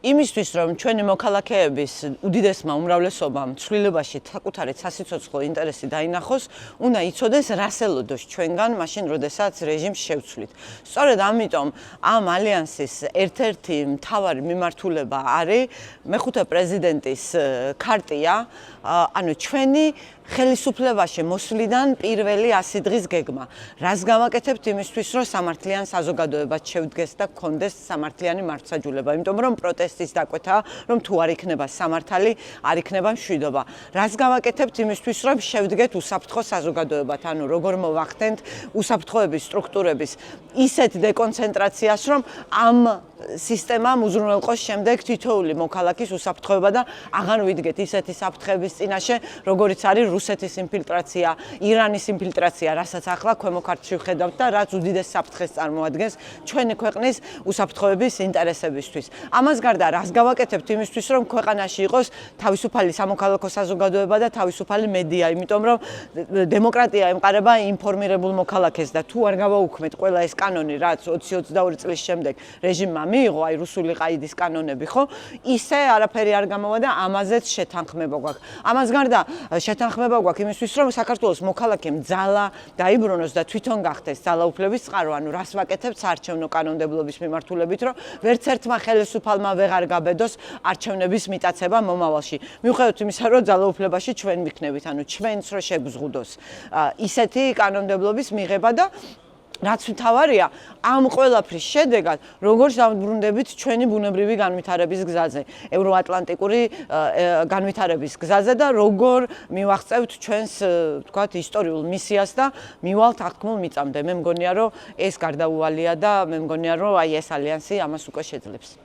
იმისთვის, რომ ჩვენი მოქალაქეების უდიდესმა უმრავლესობამ ცვლილებაში საკუთარი სასიცოცხლო ინტერესი დაინახოს, უნდა იცოდეს, რას ელოდოს ჩვენგან, მაშინ, როდესაც რეჟიმს შევცვლით. სწორედ ამიტომ ამ ალიანსის ერთ-ერთი მთავარი მიმართულება არის მეხუთე პრეზიდენტის ქარტია, ანუ ჩვენი ხელისუფლებაში მოსვლიდან პირველი 100 დღის გეგმა. რას გავაკეთებთ იმისთვის, რომ სამართლიან საზოგადოებას შევდგეს და გქონდეს სამართლიანი მართლმსაჯულება, იმიტომ რომ პროტესტის დაკვეთაა, რომ თუ არ იქნება სამართალი, არ იქნება მშვიდობა. რას გავაკეთებთ იმისთვის, რომ შევდგეთ უსაფრთხო საზოგადოებად, ანუ როგორ მოვახდენთ უსაფრთხოების სტრუქტურების ისეთ დეკონცენტრაციას, რომ ამ სისტემამ უზრუნველყოს შემდეგ თითოეული მოქალაქის უსაფრთხოება და აღარ ვიდგეთ ისეთი საფრთხების წინაშე, როგორიც არის რუსეთის ინფილტრაცია, ირანის ინფილტრაცია, რასაც ახლა ქვემო ქართლში ვხედავთ და რაც უდიდეს საფრთხეს წარმოადგენს ჩვენი ქვეყნის უსაფრთხოების ინტერესებისთვის. ამას გარდა რას გავაკეთებთ იმისთვის, რომ ქვეყანაში იყოს თავისუფალი სამოქალაქო საზოგადოება და თავისუფალი მედია, იმიტომ რომ დემოკრატია ემყარება ინფორმირებულ მოქალაქეს და თუ არ გავაუქმეთ ყველა ეს კანონი, რაც 20-22 წლის შემდეგ რეჟიმმა მიიღო, აი რუსული ყაიდის კანონები, ხო? ისე არაფერი არ გამოვა და ამაზეც შეთანხმება გვაქვს. ამას გარდა შეთანხმება გვაქვს იმისთვის, რომ საქართველოს მოქალაქემ ძალა დაიბრუნოს და თვითონ გახდეს ძალაუფლების წყარო, ანუ რას ვაკეთებთ საარჩევნო კანონმდებლობის მიმართულებით, რომ ვერც ერთმა ხელისუფალმა ვეღარ გაბედოს არჩევნების მიტაცება მომავალში. მიუხედავად იმისა, რომ ძალაუფლებაში ჩვენ ვიქნებით, ანუ ჩვენც რო შეგზღუდოს ისეთი კანონმდებლობის მიღება და რაც მთავარია, ამ ყველაფრის შედეგად როგორ დავბრუნდებით ჩვენი ბუნებრივი განვითარების გზაზე, ევროატლანტიკური განვითარების გზაზე და როგორ მივაღწევთ ჩვენს, ვთქვათ, ისტორიულ მისიას და მივალთ აღქმულ მიწამდე. მე მგონია, რომ ეს გარდაუვალია და მე მგონია, რომ აი ეს ალიანსი ამას უკვე შეძლებს.